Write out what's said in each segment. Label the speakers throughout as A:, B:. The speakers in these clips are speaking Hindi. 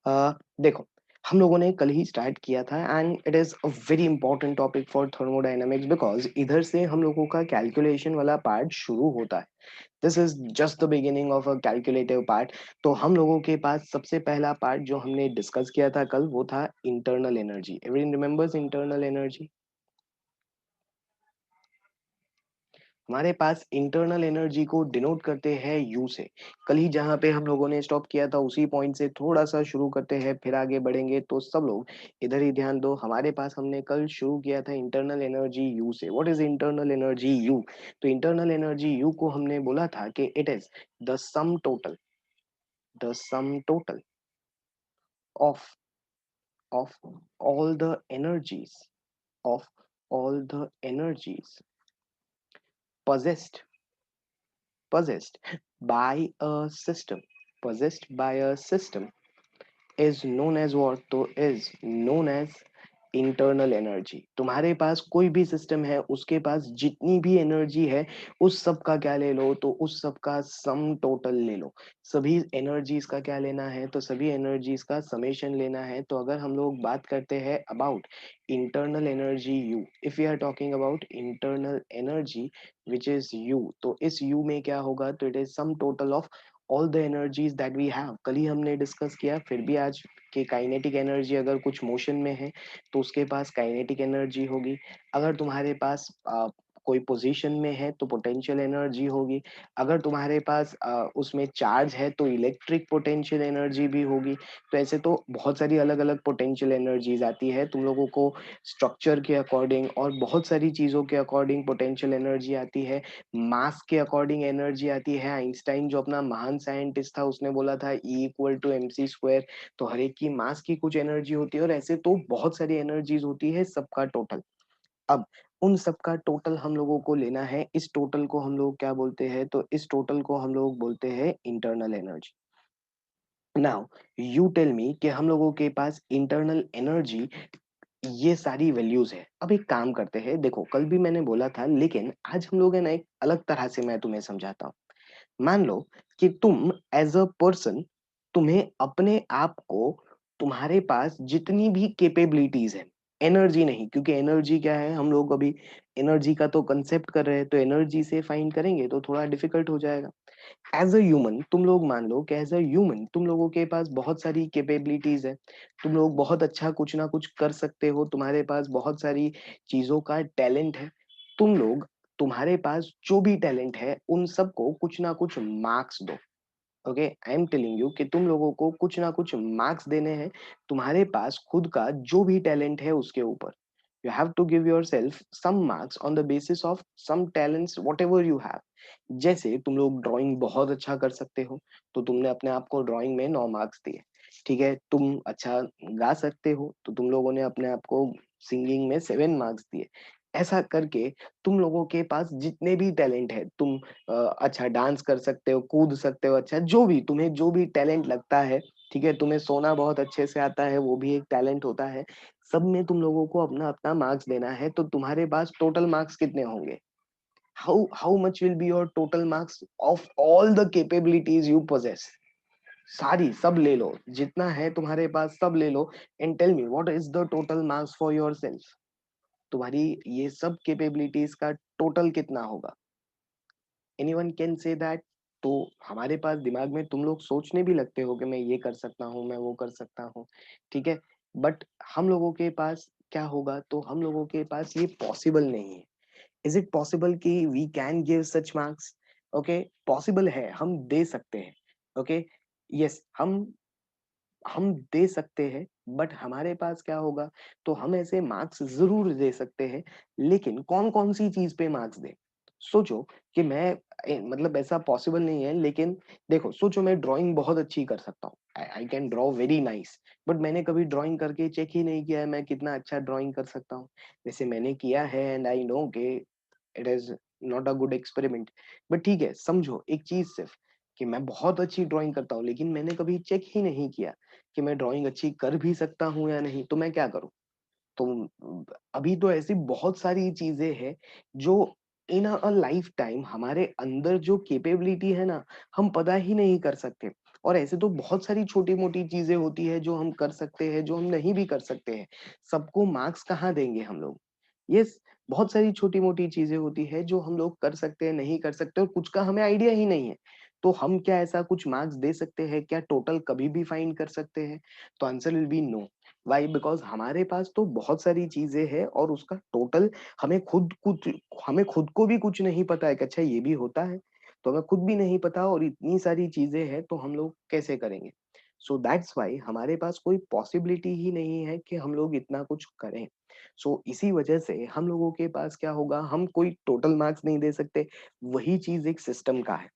A: देखो, हम लोगों ने कल ही स्टार्ट किया था and it is a very important topic for thermodynamics because इधर से हम लोगों का कैलकुलेशन वाला पार्ट शुरू होता है। This is just the beginning of a calculative part. तो हम लोगों के पास सबसे पहला पार्ट जो हमने डिस्कस किया था कल वो था internal energy. Everyone remembers internal energy? हमारे पास इंटरनल एनर्जी को डिनोट करते हैं यू से। कल ही जहाँ पे हम लोगों ने स्टॉप किया था उसी पॉइंट से थोड़ा सा शुरू करते हैं, फिर आगे बढ़ेंगे। तो सब लोग इधर ही ध्यान दो। हमारे पास हमने कल शुरू किया था इंटरनल एनर्जी यू से। What is internal energy you? तो इंटरनल एनर्जी यू को हमने बोला था कि it is the some total of of all the energies of all the energies possessed possessed by a system possessed by a system is known as what? तो is known as internal energy. तुम्हारे पास कोई भी सिस्टम है, उसके पास जितनी भी एनर्जी है, उस सब का क्या ले लो? तो उस सब का सम टोटल ले लो। सभी एनर्जीज का क्या लेना है? तो सभी एनर्जीज का समेशन लेना है। तो अगर हम लोग बात करते हैं about internal energy U, if you are talking about internal energy which is U, तो इस यू में क्या होगा? तो it is sum total of all the energies that we have. कल ही हमने डिस्कस किया, फिर भी आज कि काइनेटिक एनर्जी अगर कुछ मोशन में है तो उसके पास काइनेटिक एनर्जी होगी। अगर तुम्हारे पास कोई पोजीशन में है तो पोटेंशियल एनर्जी होगी। अगर तुम्हारे पास उसमें चार्ज है तो इलेक्ट्रिक पोटेंशियल एनर्जी भी होगी। तो ऐसे तो बहुत सारी अलग अलग पोटेंशियल एनर्जीज आती है। तुम लोगों को स्ट्रक्चर के अकॉर्डिंग और बहुत सारी चीजों के अकॉर्डिंग पोटेंशियल एनर्जी आती है। मास के अकॉर्डिंग एनर्जी आती है। आइंस्टाइन जो अपना महान साइंटिस्ट था उसने बोला था E=mc²। तो हर एक की मास की कुछ एनर्जी होती है और ऐसे तो बहुत सारी एनर्जीज होती है सबका टोटल। अब उन सबका टोटल हम लोगों को लेना है। इस टोटल को हम लोग क्या बोलते हैं? तो इस टोटल को हम लोग बोलते हैं internal energy. Now you tell me कि हम लोगों के पास इंटरनल एनर्जी ये सारी वैल्यूज है। अब एक काम करते हैं, देखो कल भी मैंने बोला था लेकिन आज हम लोग है ना एक अलग तरह से मैं तुम्हें समझाता हूँ। मान लो कि तुम एज अ पर्सन, तुम्हें अपने आप को, तुम्हारे पास जितनी भी कैपेबिलिटीज है, एनर्जी नहीं, क्योंकि एनर्जी क्या है, हम लोग अभी एनर्जी का तो कंसेप्ट कर रहे हैं, तो एनर्जी से फाइंड करेंगे तो थोड़ा डिफिकल्ट हो जाएगा। एज अ ह्यूमन तुम लोग मान लो कि एज अ ह्यूमन तुम लोगों के पास बहुत सारी कैपेबिलिटीज है। तुम लोग बहुत अच्छा कुछ ना कुछ कर सकते हो, तुम्हारे पास बहुत सारी चीजों का टैलेंट है। तुम लोग, तुम्हारे पास जो भी टैलेंट है उन सबको कुछ ना कुछ मार्क्स दो। Okay, I am telling you कि तुम लोगों को कुछ ना कुछ मार्क्स देने हैं तुम्हारे पास खुद का जो भी टैलेंट है उसके ऊपर। You have to give yourself some marks on the basis of some talents whatever you have. जैसे तुम लोग ड्राइंग बहुत अच्छा कर सकते हो तो तुमने अपने आप को ड्राइंग में 9 मार्क्स दिए। ठीक है, तुम अच्छा गा सकते हो तो तुम लोगों ने अपने आप को सिंगिंग में 7 मार्क्स दिए। ऐसा करके तुम लोगों के पास जितने भी टैलेंट है, तुम अच्छा डांस कर सकते हो, कूद सकते हो, अच्छा जो भी तुम्हें जो भी टैलेंट लगता है, ठीक है, तुम्हें सोना बहुत अच्छे से आता है, वो भी एक टैलेंट होता है। सब में तुम लोगों को अपना अपना मार्क्स देना है। तो तुम्हारे पास टोटल मार्क्स कितने होंगे? How much will be your total marks of all the capabilities you possess? सारी सब ले लो, जितना है तुम्हारे पास सब ले लो and tell me what is the total marks for yourself. तुम्हारी ये सब कैपेबिलिटीज का टोटल कितना होगा? Anyone can say that? तो हमारे पास दिमाग में तुम लोग सोचने भी लगते हो कि मैं ये कर सकता हूँ, मैं वो कर सकता हूँ, ठीक है, बट हम लोगों के पास क्या होगा? तो हम लोगों के पास ये पॉसिबल नहीं है। इज इट पॉसिबल कि we can give such marks? Okay, possible है, हम दे सकते हैं। ओके, यस, हम दे सकते हैं, बट हमारे पास क्या होगा? तो हम ऐसे मार्क्स जरूर दे सकते हैं, लेकिन कौन कौन सी चीज पे मार्क्स दें? सोचो कि मैं मतलब ऐसा पॉसिबल नहीं है, लेकिन देखो सोचो मैं ड्राइंग बहुत अच्छी कर सकता हूँ, I can draw very nice, but मैंने कभी ड्राइंग करके चेक ही नहीं किया है मैं कितना अच्छा ड्राइंग कर सकता हूँ। वैसे मैंने किया है एंड आई नो कि it is not a good experiment, but ठीक है, समझो एक चीज सिर्फ कि मैं बहुत अच्छी ड्राइंग करता हूँ लेकिन मैंने कभी चेक ही नहीं किया कि मैं ड्राइंग अच्छी कर भी सकता हूँ या नहीं, तो मैं क्या करूँ? तो अभी तो ऐसी बहुत सारी चीजें हैं जो इन अ लाइफ टाइम हमारे अंदर जो कैपेबिलिटी है ना, हम पता ही नहीं कर सकते। और ऐसे तो बहुत सारी छोटी-मोटी चीज़ें होती है जो हम कर सकते हैं, जो हम नहीं भी कर सकते हैं। सबको मार्क्स कहाँ देंगे हम लोग? यस, बहुत सारी छोटी-मोटी चीज़ें होती है जो हम लोग कर सकते हैं, नहीं कर सकते और कुछ का हमें आइडिया ही नहीं है। तो हम क्या ऐसा कुछ मार्क्स दे सकते हैं? क्या टोटल कभी भी फाइंड कर सकते हैं? तो answer will be no. Why? Because हमारे पास तो बहुत सारी चीज़ें हैं और उसका टोटल हमें खुद कुछ हमें खुद को भी कुछ नहीं पता है कि अच्छा ये भी होता है। तो हमें खुद भी नहीं पता और इतनी सारी चीज़ें हैं तो हम लोग कैसे करेंगे? सो दैट्स व्हाई हमारे पास कोई पॉसिबिलिटी ही नहीं है कि हम लोग इतना कुछ करें। सो इसी वजह से हम लोगों के पास क्या होगा, हम कोई टोटल मार्क्स नहीं दे सकते। वही चीज़ एक सिस्टम का है।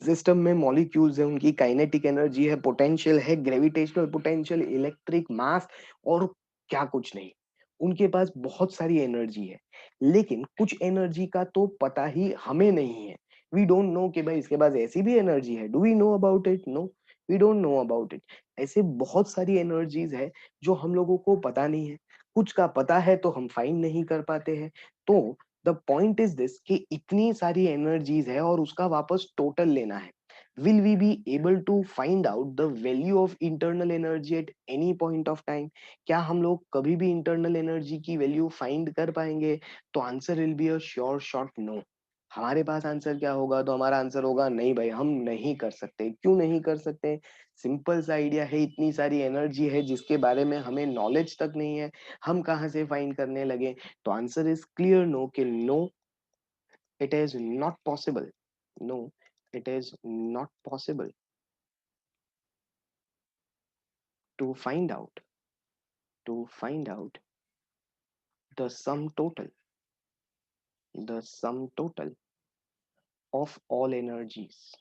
A: सिस्टम में मॉलिक्यूल्स है, उनकी काइनेटिक एनर्जी है, पोटेंशियल है, ग्रेविटेशनल पोटेंशियल, इलेक्ट्रिक मास और क्या कुछ नहीं। उनके पास बहुत सारी एनर्जी है, लेकिन कुछ एनर्जी का तो पता ही हमें नहीं है। वी डोंट नो कि भाई इसके पास ऐसी भी एनर्जी है। Do we know about it? No, we don't know about it. ऐसे बहुत सारी एनर्जीज है जो हम लोगों को पता नहीं है। कुछ का पता है तो हम फाइंड नहीं कर पाते हैं। तो द पॉइंट इज दिस कि इतनी सारी एनर्जीज है और उसका वापस टोटल लेना है। Will we be able to find out the value of internal energy at any point of time? क्या हम लोग कभी भी इंटरनल एनर्जी की वैल्यू फाइंड कर पाएंगे? तो answer will be a sure short no. हमारे पास आंसर क्या होगा? तो हमारा आंसर होगा नहीं भाई, हम नहीं कर सकते। क्यों नहीं कर सकते? सिंपल सा आइडिया है, इतनी सारी एनर्जी है जिसके बारे में हमें नॉलेज तक नहीं है। हम कहाँ से फाइंड करने लगे? तो आंसर इज क्लियर नो, कि no, it is not possible. No, it is not possible to find out the sum total of all energies.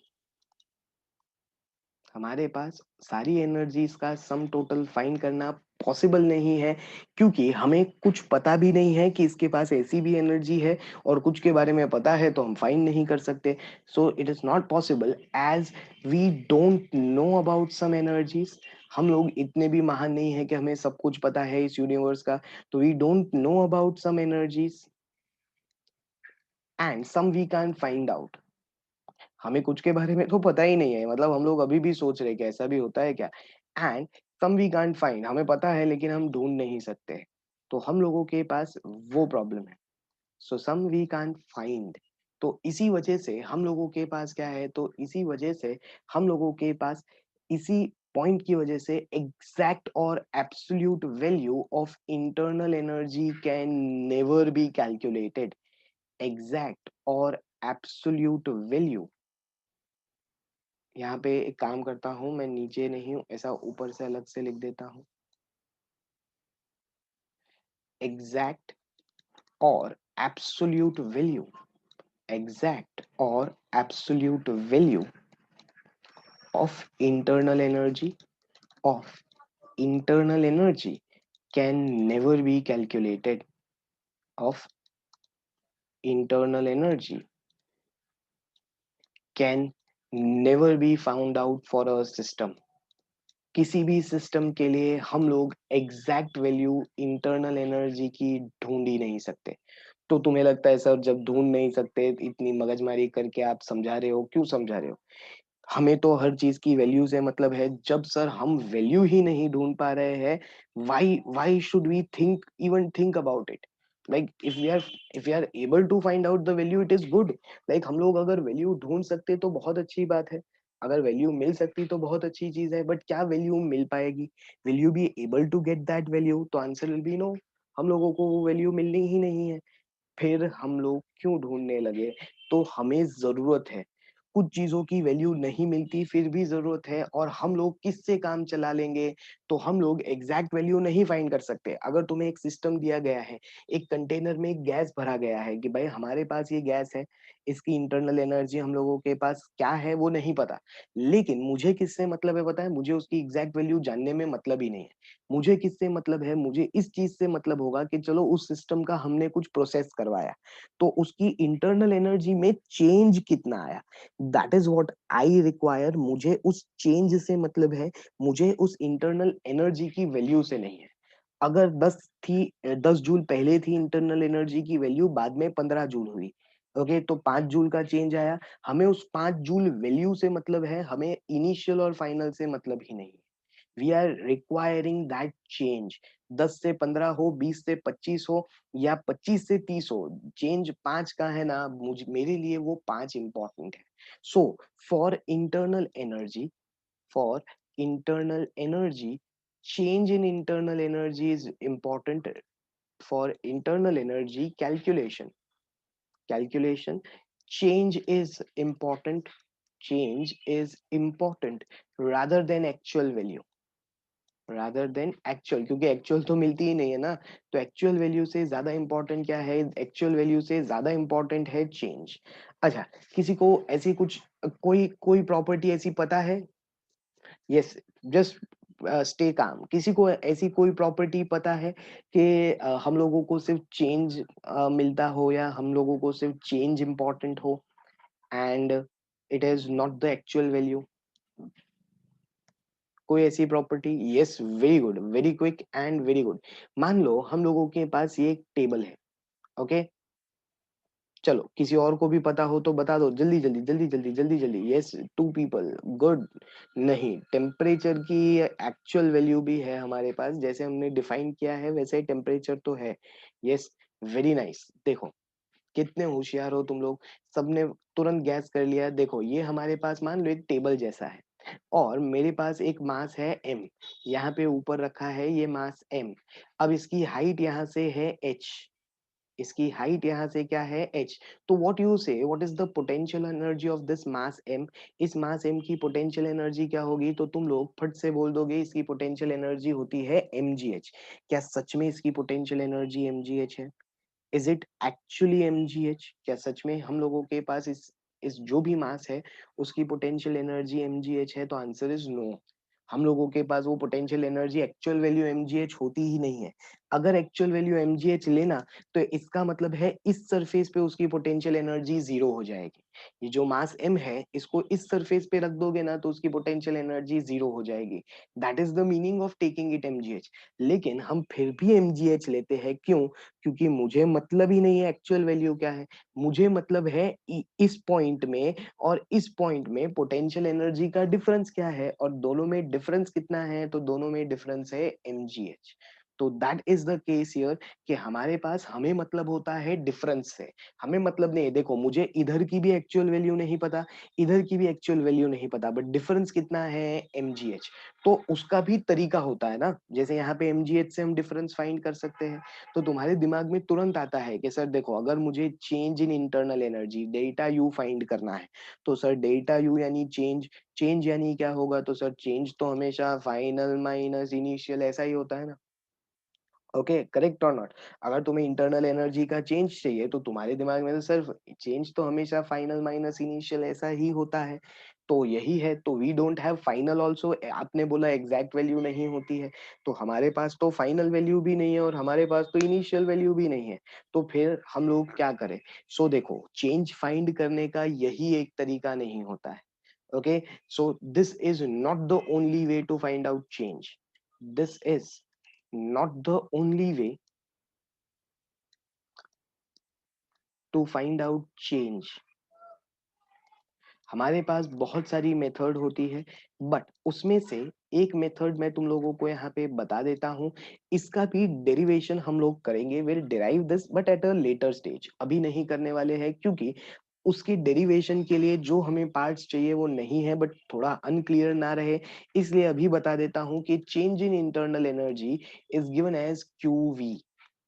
A: हमारे पास सारी एनर्जीज का सम टोटल फाइंड करना पॉसिबल नहीं है, क्योंकि हमें कुछ पता भी नहीं है कि इसके पास ऐसी भी एनर्जी है और कुछ के बारे में पता है तो हम फाइंड नहीं कर सकते। So it is not possible as we don't know about some energies. हम लोग इतने भी महान नहीं है कि हमें सब कुछ पता है इस यूनिवर्स का। तो we don't know about some energies and some we can find out. हमें कुछ के बारे में तो पता ही नहीं है, मतलब हम लोग अभी भी सोच रहे हैं कि ऐसा भी होता है क्या। And some we can't find, हमें पता है लेकिन हम ढूंढ नहीं सकते। तो हम लोगों के पास वो प्रॉब्लम है। सो सम वी कांट फाइंड। तो इसी वजह से हम लोगों के पास क्या है, तो इसी वजह से हम लोगों के पास इसी पॉइंट की वजह से एग्जैक्ट और absolute value of internal energy can never be calculated. Exact और एब्सोल्यूट वैल्यू, यहाँ पे एक काम करता हूँ, मैं नीचे नहीं हूँ, ऐसा ऊपर से अलग से लिख देता हूँ। एग्जैक्ट और एब्सोल्यूट वैल्यू, एग्जैक्ट और absolute value of internal energy, of internal energy can never be calculated, of internal energy can never be found out for a system. किसी भी सिस्टम के लिए हम लोग एग्जैक्ट वैल्यू इंटरनल एनर्जी की ढूंढ ही नहीं सकते। तो तुम्हें लगता है सर जब ढूंढ नहीं सकते इतनी मगजमारी करके आप समझा रहे हो, क्यों समझा रहे हो? हमें तो हर चीज की वैल्यू से मतलब है। जब सर हम वैल्यू ही नहीं ढूंढ पा रहे हैं, why should we think about it? Like if we are able to find out the value, it is good. Like हम लोग अगर वैल्यू ढूंढ सकते तो बहुत अच्छी बात है। अगर वैल्यू मिल सकती तो बहुत अच्छी चीज है, बट क्या वैल्यू मिल पाएगी? Will you be able to get that value? तो आंसर विल बी नो। हम लोगों को वो वैल्यू मिलनी ही नहीं है। फिर हम लोग क्यों ढूंढने लगे? तो हमें जरूरत है। कुछ चीजों की वैल्यू नहीं मिलती फिर भी जरूरत है, और हम लोग किससे काम चला लेंगे? तो हम लोग एग्जैक्ट वैल्यू नहीं फाइंड कर सकते। अगर तुम्हें एक सिस्टम दिया गया है, एक कंटेनर में एक गैस भरा गया है कि भाई हमारे पास ये गैस है, इसकी इंटरनल एनर्जी हम लोगों के पास क्या है वो नहीं पता, लेकिन मुझे किससे मतलब है पता है? मुझे उसकी एग्जैक्ट वैल्यू जानने में मतलब ही नहीं है। मुझे किससे मतलब है? मुझे इस चीज से मतलब होगा कि चलो उस सिस्टम का हमने कुछ प्रोसेस करवाया, तो उसकी इंटरनल एनर्जी में चेंज कितना आया। That is what I require. मुझे उस चेंज से मतलब है, मुझे उस इंटरनल एनर्जी की वैल्यू से नहीं है। अगर 10 जूल पहले थी इंटरनल एनर्जी की वैल्यू, बाद में 15 जूल हुई, ओके, तो 5 जूल का चेंज आया, हमें उस 5 जूल वैल्यू से मतलब है, हमें इनिशियल और फाइनल से मतलब ही नहीं। We are requiring that change. 10 से 15 हो, 20 से 25 हो या 25 से 30 हो, चेंज 5 का है ना, मुझे मेरे लिए वो 5 इंपॉर्टेंट है। So for internal energy, for internal energy, change in internal energy is important for internal energy calculation. Change is important, change is important rather than actual value, rather than actual, क्योंकि एक्चुअल तो मिलती ही नहीं है ना, तो एक्चुअल वैल्यू से ज्यादा इंपॉर्टेंट क्या है, एक्चुअल वैल्यू से ज्यादा इंपॉर्टेंट है चेंज। अच्छा, किसी को ऐसी कुछ कोई कोई प्रॉपर्टी ऐसी पता है? Yes, just stay calm. किसी को ऐसी कोई प्रॉपर्टी पता है कि हम लोगों को सिर्फ चेंज मिलता हो या हम लोगों को सिर्फ चेंज इंपॉर्टेंट हो and it is not the actual value? कोई ऐसी property? Yes, very good, very quick and very good. मान लो हम लोगों के पास ये एक टेबल है, ओके, चलो किसी और को भी पता हो तो बता दो, जल्दी जल्दी जल्दी जल्दी जल्दी जल्दी। Yes, 2 people, good. नहीं, टेम्परेचर की एक्चुअल वैल्यू भी है हमारे पास, जैसे हमने डिफाइन किया है वैसे ही टेम्परेचर तो है। Yes, very nice. देखो कितने होशियार हो तुम लोग, सबने तुरंत गैस कर लिया। देखो ये हमारे पास मान लो एक टेबल जैसा है और मेरे पास एक मास है m, यहाँ पे ऊपर रखा है ये मास m। अब इसकी हाइट यहाँ से है h, इसकी हाइट यहाँ से क्या है h। तो व्हाट यू से, what is the potential energy of this mass m? इस मास m की पोटेंशियल एनर्जी क्या होगी? तो तुम लोग फट से बोल दोगे इसकी पोटेंशियल एनर्जी होती है mgh। क्या सच में इसकी पोटेंशियल एनर्जी mgh है? Is it actually mgh? क्या सच में हम लोगों के पास इस जो भी मास है उसकी पोटेंशियल एनर्जी mgh है? तो आंसर इज नो। हम लोगों के पास वो potential energy actual value mgh होती ही नहीं है। अगर एक्चुअल वैल्यू mgh लेना तो इसका मतलब है इस सरफेस पे उसकी पोटेंशियल एनर्जी जीरो हो जाएगी। ये जो मास m है इसको इस सरफेस पे रख दोगे ना तो उसकी पोटेंशियल एनर्जी जीरो हो जाएगी। That is the meaning of taking it mgh। लेकिन हम फिर भी mgh लेते हैं, क्यों? क्योंकि मुझे मतलब ही नहीं है एक्चुअल वैल्यू क्या है, मुझे मतलब है इस पॉइंट में और इस पॉइंट में पोटेंशियल एनर्जी का डिफरेंस क्या है, और दोनों में डिफरेंस कितना है? तो दोनों में डिफरेंस है mgh। तो that is the case here कि हमारे पास हमें मतलब होता है डिफरेंस से, हमें मतलब नहीं है। देखो मुझे इधर की भी एक्चुअल वैल्यू नहीं पता, इधर की भी एक्चुअल वैल्यू नहीं पता, बट डिफरेंस कितना है? mgh। तो उसका भी तरीका होता है ना, जैसे यहाँ पे mgh से हम डिफरेंस फाइंड कर सकते हैं। तो तुम्हारे दिमाग में तुरंत आता है कि सर देखो अगर मुझे change in internal energy delta U find करना है तो सर डेल्टा यू यानी चेंज, चेंज यानी क्या होगा? तो सर चेंज तो हमेशा फाइनल माइनस इनिशियल ऐसा ही होता है ना। ओके, करेक्ट और नॉट? अगर तुम्हें इंटरनल एनर्जी का चेंज चाहिए तो तुम्हारे दिमाग में तो सिर्फ चेंज तो हमेशा फाइनल माइनस इनिशियल ऐसा ही होता है। तो यही है, तो we don't have final also. आपने बोला एग्जैक्ट वैल्यू नहीं होती है, तो हमारे पास तो फाइनल वैल्यू भी नहीं है और हमारे पास तो इनिशियल वैल्यू भी नहीं है। तो फिर हम लोग क्या करें? सो देखो चेंज फाइंड करने का यही एक तरीका नहीं होता है। Okay, so this is not the only way to find out change, this is not the only way to find out change। हमारे पास बहुत सारी मेथड होती है, बट उसमें से एक मेथड मैं तुम लोगों को यहाँ पे बता देता हूँ। इसका भी डेरिवेशन हम लोग करेंगे, will derive this but at a later stage, अभी नहीं करने वाले हैं क्योंकि उसकी डेरिवेशन के लिए जो हमें पार्ट्स चाहिए वो नहीं है, बट थोड़ा अनक्लियर ना रहे इसलिए अभी बता देता हूँ कि change in internal energy is given as QV।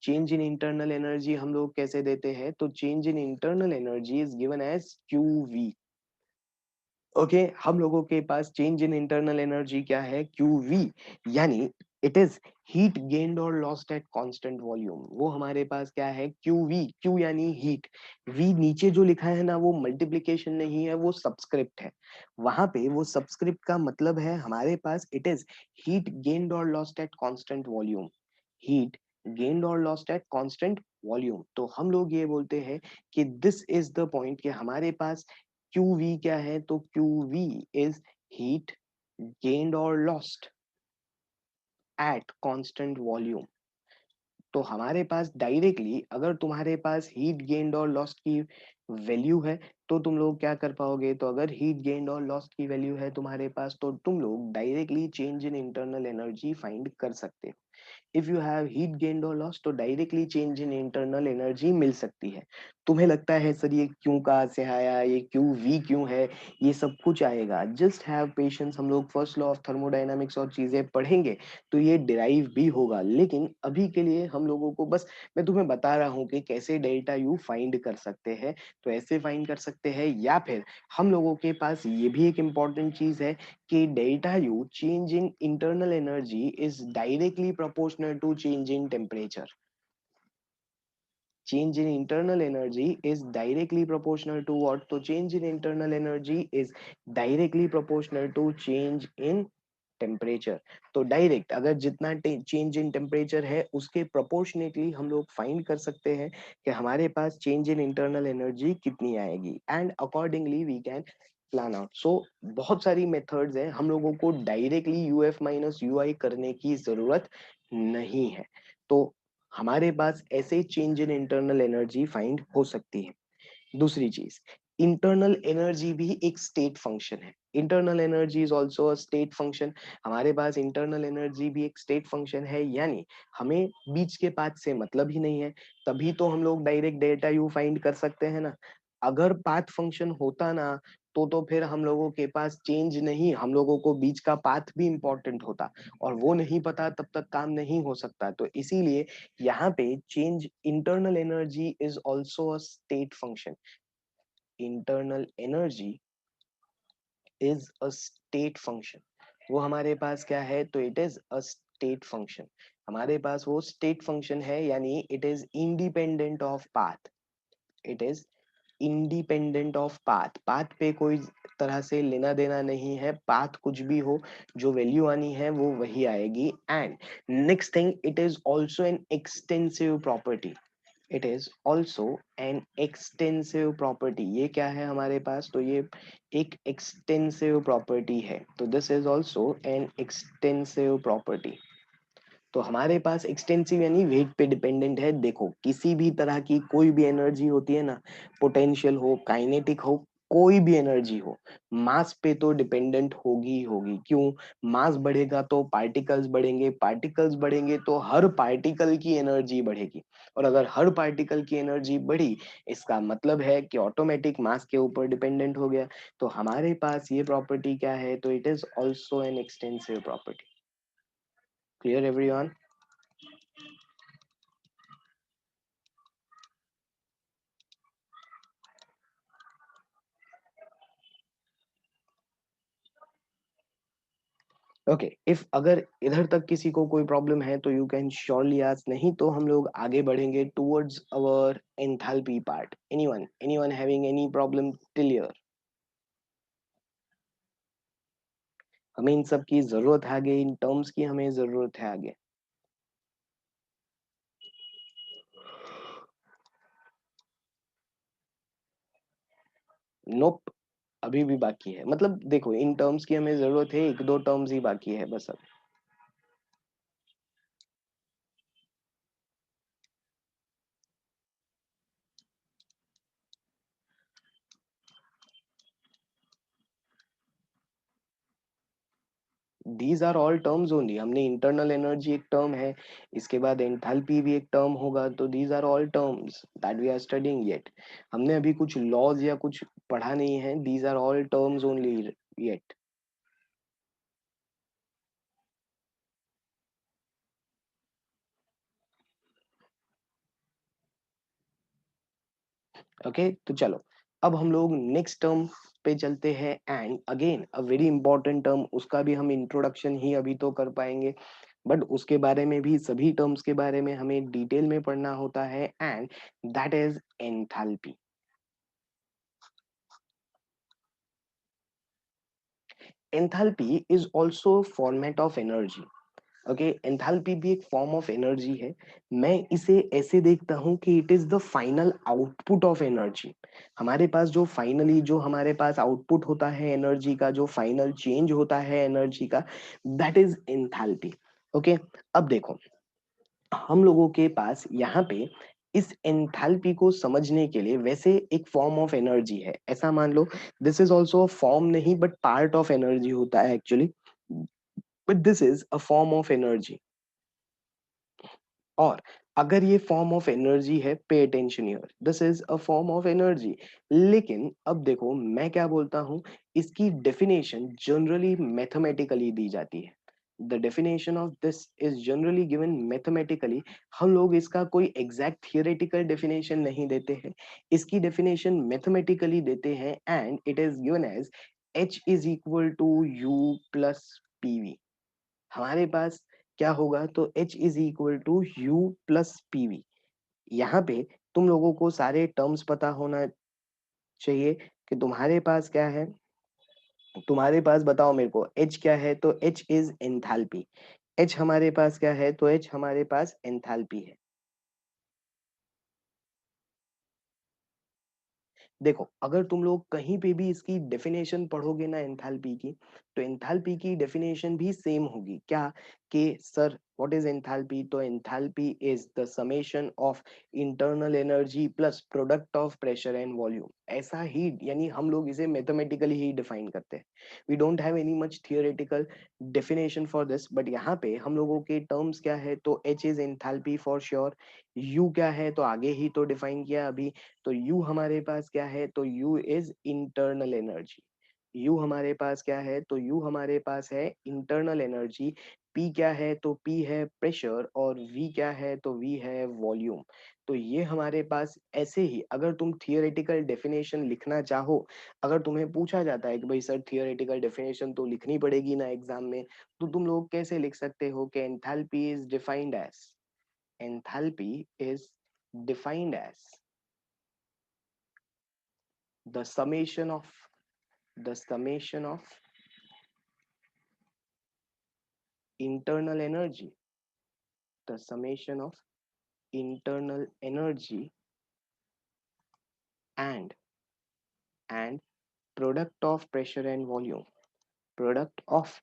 A: Change in internal energy हम लोग कैसे देते हैं? तो change in internal energy is given as QV। Okay, हम लोगों के पास चेंज इन इंटरनल एनर्जी क्या है? QV, यानी इट इज हीट गेन्ड और लॉस्ट एट कांस्टेंट वॉल्यूम। वो हमारे पास क्या है? QV। Q यानी हीट, V नीचे जो लिखा है ना वो मल्टीप्लीकेशन नहीं है, वो सबस्क्रिप्ट है। वहां पे वो सबस्क्रिप्ट का मतलब है हमारे पास इट इज हीट गेन्ड और lost at constant volume, heat gained और लॉस्ट एट कांस्टेंट वॉल्यूम। तो हम लोग ये बोलते हैं कि दिस इज द पॉइंट कि हमारे पास QV क्या है? तो QV is heat gained or lost at constant volume। तो हमारे पास डायरेक्टली अगर तुम्हारे पास हीट गेन्ड और लॉस्ट की वैल्यू है तो तुम लोग क्या कर पाओगे, तो अगर हीट गेन्ड और लॉस्ट की वैल्यू है तुम्हारे पास तो तुम लोग directly change in internal energy find कर सकते हो। If you have heat gained और लॉस तो directly change in internal energy मिल सकती है। तुम्हें लगता है सर ये क्यों कहाँ से आया, ये क्यू वी क्यों है, ये सब कुछ आएगा, जस्ट हैव पेशेंस। हम लोग फर्स्ट लॉ ऑफ थर्मोडायनामिक्स और चीजें पढ़ेंगे तो ये डिराइव भी होगा, लेकिन अभी के लिए हम लोगों को बस मैं तुम्हें बता रहा हूँ कि कैसे डेल्टा यू फाइंड कर सकते हैं। तो ऐसे फाइंड कर सकते हैं, या फिर हम लोगों के पास ये भी एक इम्पॉर्टेंट चीज है कि delta U change in internal energy is directly proportional to change in temperature. Change in internal energy is directly proportional to what? So change in internal energy is directly proportional to change in temperature. तो डायरेक्ट अगर जितना चेंज इन टेम्परेचर है उसके प्रोपोर्शनेटली हम लोग फाइंड कर सकते हैं कि हमारे पास चेंज इन इंटरनल एनर्जी कितनी आएगी, and accordingly we can plan out. So बहुत सारी मेथड्स हैं, हम लोगों को डायरेक्टली यूएफ माइनस यूआई करने की जरूरत नहीं है। तो हमारे पास ऐसे change in internal energy find हो सकती है। दूसरी चीज, इंटरनल एनर्जी भी एक स्टेट फंक्शन है। Internal energy is also a state function. हमारे पास इंटरनल एनर्जी भी एक स्टेट फंक्शन है, यानी हमें बीच के पाथ से मतलब ही नहीं है, तभी तो हम लोग डायरेक्ट डेल्टा यू फाइंड कर सकते हैं ना। अगर पाथ फंक्शन होता ना तो फिर हम लोगों के पास चेंज नहीं, हम लोगों को बीच का पाथ भी इंपॉर्टेंट होता, और वो नहीं पता तब तक काम नहीं हो सकता। तो इसीलिए यहाँ पे change internal energy is also a state function. Internal energy is a state function. वो हमारे पास क्या है, तो it is a state function. हमारे पास वो स्टेट फंक्शन है, यानी it is independent of path. It is independent of path. Path पे कोई तरह से लेना देना नहीं है, पाथ कुछ भी हो, जो वैल्यू आनी है वो वही आएगी। And next thing, it is also an extensive property. It is also an extensive property. ये क्या है हमारे पास, तो ये एक एक्सटेंसिव प्रॉपर्टी है। तो this is also an extensive property. तो हमारे पास एक्सटेंसिव यानी वेट पे डिपेंडेंट है। देखो किसी भी तरह की कोई भी एनर्जी होती है ना, पोटेंशियल हो, काइनेटिक हो, कोई भी एनर्जी हो, मास पे तो डिपेंडेंट होगी ही होगी। क्यों? मास बढ़ेगा तो पार्टिकल्स बढ़ेंगे, पार्टिकल्स बढ़ेंगे तो हर पार्टिकल की एनर्जी बढ़ेगी, और अगर हर पार्टिकल की एनर्जी बढ़ी इसका मतलब है कि ऑटोमेटिक मास के ऊपर डिपेंडेंट हो गया। तो हमारे पास ये प्रॉपर्टी क्या है, तो it is also an extensive property. Clear everyone? Okay, if अगर इधर तक किसी को कोई प्रॉब्लम है तो यू कैन श्योरली आस्क, नहीं तो हम लोग आगे बढ़ेंगे towards our enthalpy part. Anyone having any problem till here? हमें इन सब की जरूरत है आगे, इन टर्म्स की हमें जरूरत है आगे। नोप, अभी भी बाकी है। मतलब देखो इन टर्म्स की हमें जरूरत है, एक दो टर्म्स ही बाकी है बस अब। These are all terms only. हमने इंटरनल एनर्जी एक टर्म है, इसके बाद एंथैल्पी भी एक टर्म होगा, तो these are all terms that we are studying yet. हमने अभी कुछ लॉज या कुछ पढ़ा नहीं है, these are all terms only yet. Okay तो चलो अब हम लोग नेक्स्ट टर्म पे चलते हैं, and again a very important term, उसका भी हम इंट्रोडक्शन ही अभी तो कर पाएंगे, बट उसके बारे में भी, सभी टर्म्स के बारे में हमें डिटेल में पढ़ना होता है, and that is enthalpy. Enthalpy is also format of energy. Okay, enthalpy भी एक फॉर्म ऑफ एनर्जी है। मैं इसे ऐसे देखता हूं कि it is the final output of energy. हमारे पास जो फाइनली जो हमारे पास आउटपुट होता है एनर्जी का, जो फाइनल चेंज होता है एनर्जी का, दैट इज एंथैल्पी। ओके, अब देखो हम लोगों के पास यहाँ पे इस एंथैल्पी को समझने के लिए वैसे एक फॉर्म ऑफ एनर्जी है, ऐसा मान लो। This is also a form नहीं, बट पार्ट ऑफ एनर्जी होता है actually, but this is a form of energy. और अगर ये फॉर्म ऑफ एनर्जी है, pay attention here, this is a form of energy. लेकिन अब देखो मैं क्या बोलता हूं, इसकी डेफिनेशन जनरली मैथमेटिकली दी जाती है। The definition of this is generally given mathematically. हम लोग इसका कोई एग्जैक्ट थियोरेटिकल डेफिनेशन नहीं देते हैं, इसकी डेफिनेशन मैथमेटिकली देते हैं, and it is given as H is equal to U plus PV. हमारे पास क्या होगा, तो H is equal to U plus PV. यहाँ पे तुम लोगों को सारे टर्म्स पता होना चाहिए कि तुम्हारे पास क्या है। तुम्हारे पास बताओ मेरे को H क्या है, तो H इज एंथैल्पी। H हमारे पास क्या है, तो H हमारे पास एंथैल्पी है। देखो अगर तुम लोग कहीं पे भी इसकी डेफिनेशन पढ़ोगे ना एंथैल्पी की, तो एंथैल्पी की डेफिनेशन भी सेम होगी क्या, कि सर व्हाट इज एंथैल्पी, तो enthalpy is the summation of internal energy plus product of pressure and volume. ऐसा ही यानी हम लोग इसे मैथमेटिकली ही डिफाइन करते हैं। We don't have any much theoretical definition for this, but यहाँ पे हम लोगों के टर्म्स क्या है, तो H is enthalpy for sure. U क्या है, तो आगे ही तो डिफाइन किया अभी। तो U हमारे पास क्या है, तो U is internal energy. U हमारे पास क्या है, तो U हमारे पास है इंटरनल एनर्जी। P क्या है, तो P है प्रेशर, और V क्या है, तो V है वॉल्यूम। तो ये हमारे पास ऐसे ही, अगर तुम थियोरेटिकल डेफिनेशन लिखना चाहो, अगर तुम्हें पूछा जाता है कि भाई सर थियोरेटिकल डेफिनेशन तो लिखनी पड़ेगी ना एग्जाम में, तो तुम लोग कैसे लिख सकते हो कि enthalpy is defined as, enthalpy is defined as the summation of the summation of internal energy, the summation of internal energy and and product of pressure and volume, product of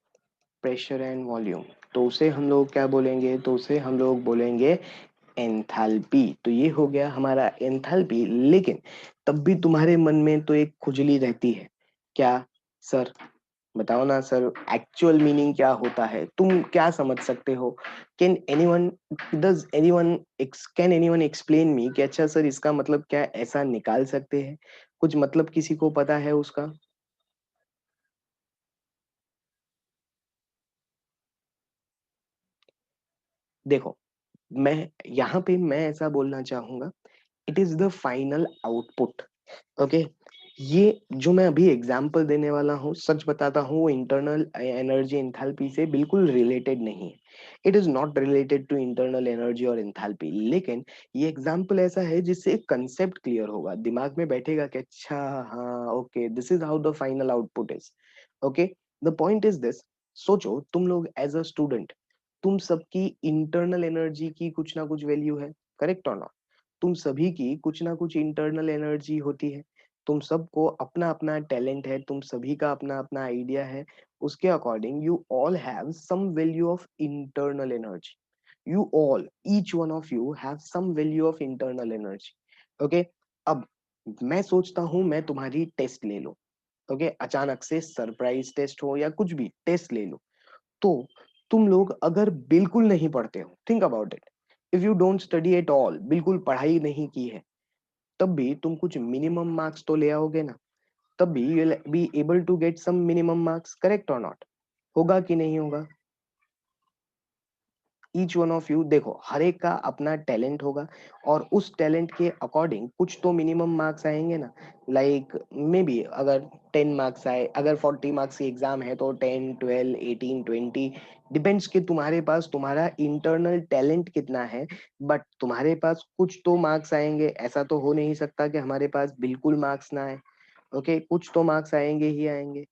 A: pressure and volume। तो उसे हम लोग क्या बोलेंगे, तो उसे हम लोग बोलेंगे एंथैल्पी। तो ये हो गया हमारा एंथैल्पी। लेकिन तब भी तुम्हारे मन में तो एक खुजली रहती है, क्या सर, बताओ ना सर, एक्चुअल मीनिंग क्या होता है, तुम क्या समझ सकते हो। Can anyone does anyone can anyone explain me कि अच्छा सर इसका मतलब क्या है? ऐसा निकाल सकते हैं कुछ, मतलब किसी को पता है उसका। देखो मैं यहाँ पे मैं ऐसा बोलना चाहूंगा, it is the final output. Okay, ये जो मैं अभी एग्जांपल देने वाला हूँ, सच बताता हूँ, वो इंटरनल एनर्जी एंथैल्पी से बिल्कुल रिलेटेड नहीं है। It is not related to internal energy और एंथैल्पी। लेकिन ये एग्जांपल ऐसा है जिससे एक कंसेप्ट क्लियर होगा, दिमाग में बैठेगा कि अच्छा हाँ okay, this is how the final output is. Okay, the point is this. सोचो तुम लोग एज अ स्टूडेंट, तुम सबकी इंटरनल एनर्जी की कुछ ना कुछ वैल्यू है, करेक्ट और नॉट। तुम सभी की कुछ ना कुछ इंटरनल एनर्जी होती है, तुम सबको अपना अपना टैलेंट है, तुम सभी का अपना अपना आइडिया है, उसके according you all have some value of internal energy. You all, each one of you have some value of internal energy. Okay, अब मैं सोचता हूं मैं तुम्हारी टेस्ट ले लो। ओके, अचानक से सरप्राइज टेस्ट हो या कुछ भी टेस्ट ले लो, तो तुम लोग अगर बिल्कुल नहीं पढ़ते हो, think about it, if you don't study at all, बिल्कुल पढ़ाई नहीं की है, तब भी तुम कुछ मिनिमम मार्क्स तो ले आओगे ना। तब भी you will be able to get some minimum marks, correct और नॉट। होगा कि नहीं होगा। ईच वन ऑफ यू, देखो हर एक का अपना टैलेंट होगा, और उस टैलेंट के अकॉर्डिंग कुछ तो मिनिमम मार्क्स आएंगे ना। लाइक मे बी अगर 10 मार्क्स आए, अगर 40 मार्क्स की एग्जाम है तो 10, 12, 18, 20, डिपेंड्स कि तुम्हारे पास तुम्हारा इंटरनल टैलेंट कितना है। बट तुम्हारे पास कुछ तो मार्क्स आएंगे, ऐसा तो हो नहीं सकता कि हमारे पास बिल्कुल मार्क्स ना आए। ओके, कुछ तो मार्क्स आएंगे ही आएंगे।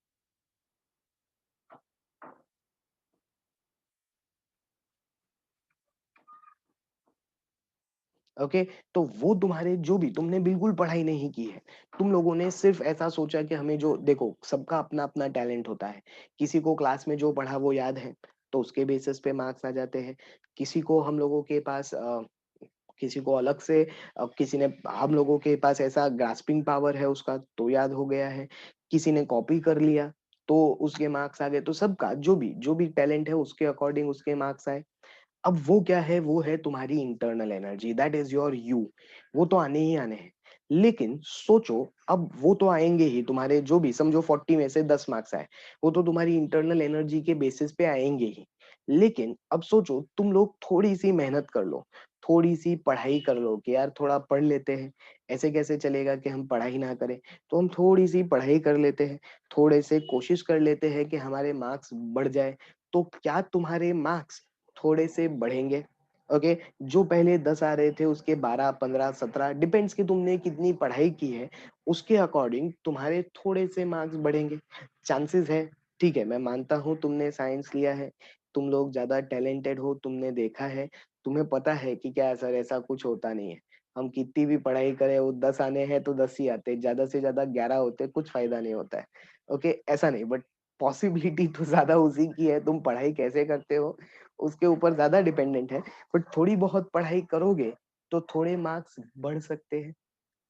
A: ओके, तो वो तुम्हारे जो भी, तुमने बिल्कुल पढ़ाई नहीं की है, तुम लोगों ने सिर्फ ऐसा सोचा कि हमें जो, देखो सबका अपना अपना टैलेंट होता है, किसी को क्लास में जो पढ़ा वो याद है, तो उसके बेसिस पे मार्क्स आ जाते हैं। किसी को हम लोगों के पास किसी को अलग से किसी ने हम लोगों के पास ऐसा ग्रास्पिंग पावर है उसका तो याद हो गया है, किसी ने कॉपी कर लिया तो उसके मार्क्स आ गए। तो सबका जो भी टैलेंट है उसके अकॉर्डिंग उसके मार्क्स आए। अब वो क्या है, वो है तुम्हारी internal energy, that is your you. वो तो आने ही आने हैं। लेकिन सोचो, अब वो तो आएंगे ही, तुम्हारे जो भी समझो 40 में से 10 मार्क्स आए, वो तो तुम्हारी इंटरनल एनर्जी के बेसिस पे आएंगे ही। लेकिन अब सोचो तुम लोग थोड़ी सी मेहनत कर लो, थोड़ी सी पढ़ाई कर लो कि यार थोड़ा पढ़ लेते हैं, ऐसे कैसे चलेगा कि हम पढ़ाई ना करें। तो हम थोड़ी सी पढ़ाई कर लेते हैं, थोड़े से कोशिश कर लेते हैं कि हमारे मार्क्स बढ़ जाए। तो क्या तुम्हारे मार्क्स थोड़े से बढ़ेंगे? ओके, जो पहले 10 आ रहे थे उसके 12, 15, 17 डिपेंड्स कि तुमने कितनी पढ़ाई की है, उसके अकॉर्डिंग तुम्हारे थोड़े से मार्क्स बढ़ेंगे। चांसेस है। ठीक है, मैं मानता हूँ तुमने साइंस लिया है, तुम लोग ज्यादा टैलेंटेड हो, तुमने देखा है, तुम्हें पता है कि क्या सर ऐसा कुछ होता नहीं है। हम कितनी भी पढ़ाई करें, वो 10 आने हैं तो 10 ही आते, ज्यादा से ज्यादा 11 होते, कुछ फायदा नहीं होता है। ओके, ऐसा नहीं, बट पॉसिबिलिटी तो ज्यादा उसी की है, तुम पढ़ाई कैसे करते हो उसके ऊपर ज्यादा डिपेंडेंट है। बट थोड़ी बहुत पढ़ाई करोगे तो थोड़े मार्क्स बढ़ सकते हैं।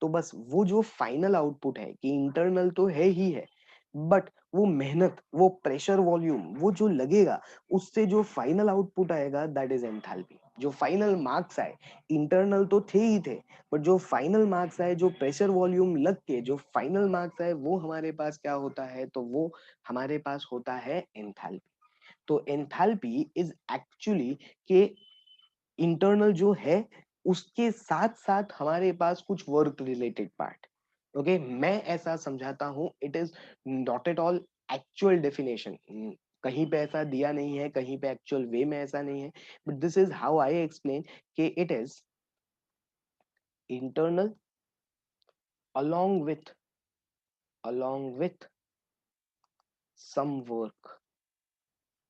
A: तो बस वो जो फाइनल आउटपुट है कि इंटरनल तो है ही है, बट वो मेहनत, वो प्रेशर वॉल्यूम, वो जो लगेगा, उससे जो फाइनल आउटपुट आएगा दैट इज एंथैल्पी। जो फाइनल मार्क्स आए, इंटरनल तो थे ही थे, बट जो फाइनल मार्क्स आए, जो प्रेशर वॉल्यूम लग के जो फाइनल मार्क्स आए, वो हमारे पास क्या होता है, तो वो हमारे पास होता है एंथैल्पी। तो एंथैल्पी इज एक्चुअली के इंटरनल जो है उसके साथ साथ हमारे पास कुछ वर्क रिलेटेड पार्ट। ओके, मैं ऐसा समझाता हूं, it is not at all actual definition, कहीं पे ऐसा दिया नहीं है, कहीं पे एक्चुअल वे में ऐसा नहीं है, but this is how I explain कि it is internal along with along with some work।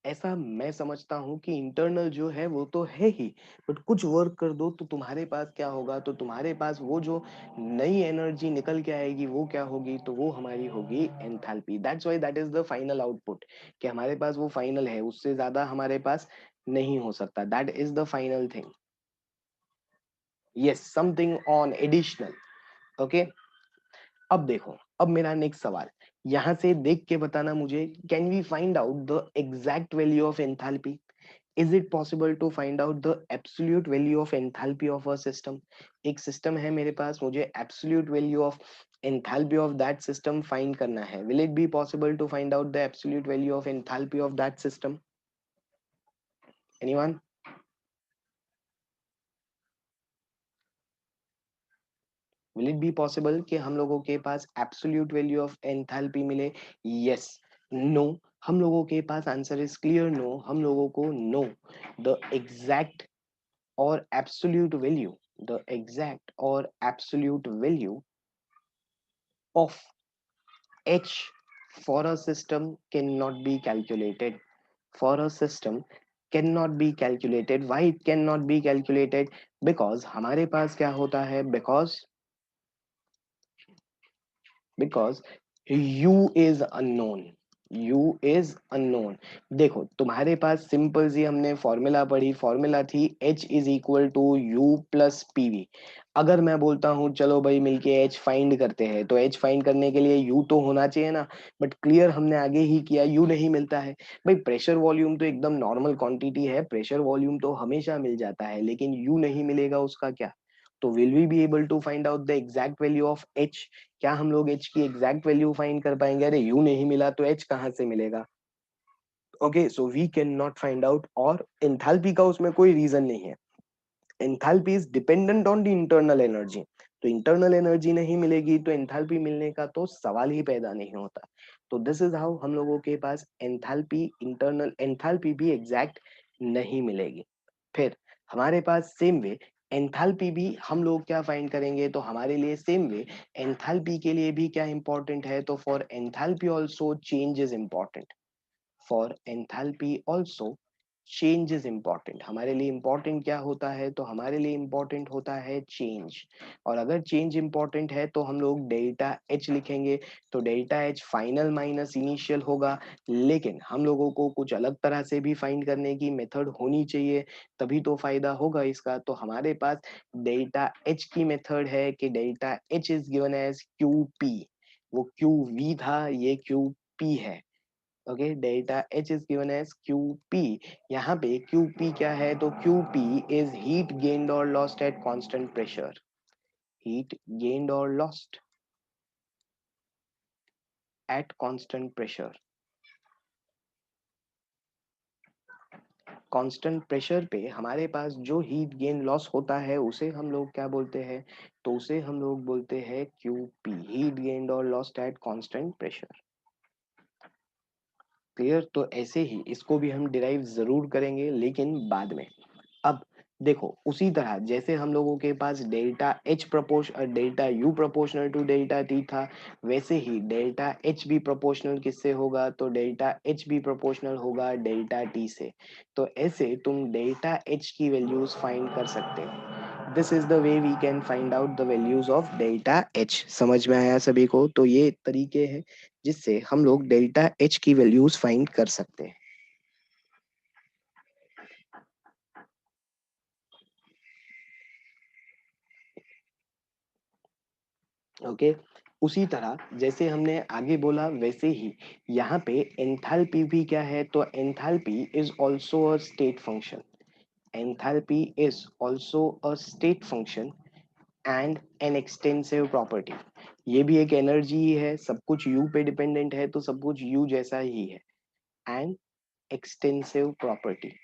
A: ऐसा मैं समझता हूँ कि इंटरनल जो है वो तो है ही, बट कुछ वर्क कर दो तो तुम्हारे पास क्या होगा, तो तुम्हारे पास वो जो नई एनर्जी निकल के आएगी वो क्या होगी, तो वो हमारी होगी enthalpy. That's why that is the final output, कि हमारे पास वो फाइनल है, उससे ज्यादा हमारे पास नहीं हो सकता, that is the final thing. Yes, something on additional. Okay, अब देखो, अब मेरा नेक्स्ट सवाल, यहां से देख के बताना मुझे, can we find out the exact value of enthalpy? Is it possible to find out the absolute value of enthalpy of a system? एक सिस्टम है मेरे पास, मुझे absolute value of enthalpy of that system find करना है। Will it be possible to find out the absolute value of enthalpy of that system? Anyone? Will it be possible कि हम लोगों के पास absolute value of enthalpy मिले? Yes, no, हम लोगों के पास आंसर इज क्लियर नो, हम लोगों को know the exact or absolute value, the exact or absolute value of H for a system cannot be calculated. For a system cannot be calculated. Why it cannot be calculated? Because हमारे पास क्या होता है? Because u is unknown, u is unknown। देखो तुम्हारे पास सिंपल सी हमने फॉर्मूला पढ़ी, फॉर्मूला थी h is equal to U plus PV. अगर मैं बोलता हूँ चलो भाई मिलके h फाइंड करते हैं, तो h फाइंड करने के लिए u तो होना चाहिए ना, बट क्लियर हमने आगे ही किया, u नहीं मिलता है। भाई प्रेशर वॉल्यूम तो एकदम नॉर्मल क्वांटिटी है, प्रेशर वॉल्यूम तो हमेशा मिल जाता है, लेकिन u नहीं मिलेगा, उसका क्या? तो will we be able to find out the exact value of h? क्या हम लोग h की एग्जैक्ट वैल्यू फाइंड कर पाएंगे? अरे u नहीं मिला तो h कहाँ से मिलेगा? Okay, so we can not find out, और एंथैल्पी का उसमें कोई रीजन नहीं है। Enthalpy is dependent on the internal energy, तो इंटरनल एनर्जी नहीं मिलेगी तो एंथैल्पी मिलने का तो सवाल ही पैदा नहीं होता। तो दिस इज हाउ हम लोगों के पास एंथैल्पी, इंटरनल एंथैल्पी भी एग्जैक्ट नहीं मिलेगी। फिर हमारे पास सेम वे एंथैल्पी भी हम लोग क्या फाइंड करेंगे, तो हमारे लिए सेम वे एंथैल्पी के लिए भी क्या इंपॉर्टेंट है, तो for enthalpy also change is important. For enthalpy also change is important. हमारे लिए इम्पॉर्टेंट क्या होता है? तो हमारे लिए इम्पॉर्टेंट होता है चेंज। और अगर चेंज इम्पॉर्टेंट है तो हम लोग डेल्टा एच लिखेंगे। तो delta H final minus initial होगा। लेकिन हम लोगों को कुछ अलग तरह से भी फाइंड करने की मेथड होनी चाहिए, तभी तो फायदा होगा इसका। तो हमारे पास डेल्टा एच की मेथड है कि delta H is given as q p. वो क्यू वी था, ये क्यू पी है। Okay, delta H is given as q p. यहाँ पे क्यू पी क्या है? तो q p is heat gained और lost at constant pressure. Heat gained और lost at constant pressure. Constant pressure पे हमारे पास जो हीट गेन लॉस होता है उसे हम लोग क्या बोलते हैं? तो उसे हम लोग बोलते हैं क्यू पी, हीट गेन्ड और lost at constant pressure. Clear? तो ऐसे ही इसको भी हम डिराइव जरूर करेंगे, लेकिन बाद में। अब देखो, उसी तरह जैसे हम लोगों के पास delta U proportional to delta T था, वैसे ही डेल्टा एच भी प्रोपोर्शनल किससे होगा? तो डेल्टा एच भी प्रोपोर्शनल होगा डेल्टा टी से। तो ऐसे तुम डेल्टा एच की वैल्यूज फाइंड कर सकते हो। This is the way we can find out the values of delta H. समझ में आया सभी को? तो ये तरीके हैं जिससे हम लोग डेल्टा एच की वैल्यूज फाइंड कर सकते हैं। ओके, उसी तरह जैसे हमने आगे बोला वैसे ही यहाँ पे एंथैल्पी भी क्या है? तो enthalpy is also a state function. Enthalpy is also a state function and an extensive property. ये भी एक एनर्जी ही है, सब कुछ यू पे डिपेंडेंट है तो सब कुछ यू जैसा ही है। And extensive property.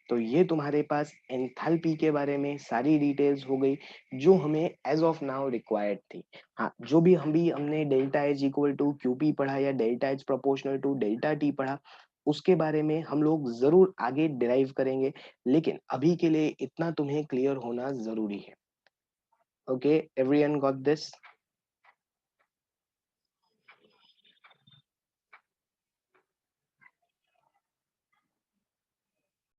A: तो ये तुम्हारे पास एंथैल्पी के बारे में सारी डिटेल्स हो गई जो हमें एज ऑफ नाउ रिक्वायर्ड थी। हाँ, जो भी हमने delta H equal to QP पढ़ा या delta H proportional to delta T पढ़ा, उसके बारे में हम लोग जरूर आगे डिराइव करेंगे। लेकिन अभी के लिए इतना तुम्हें क्लियर होना जरूरी है। Okay, everyone got this?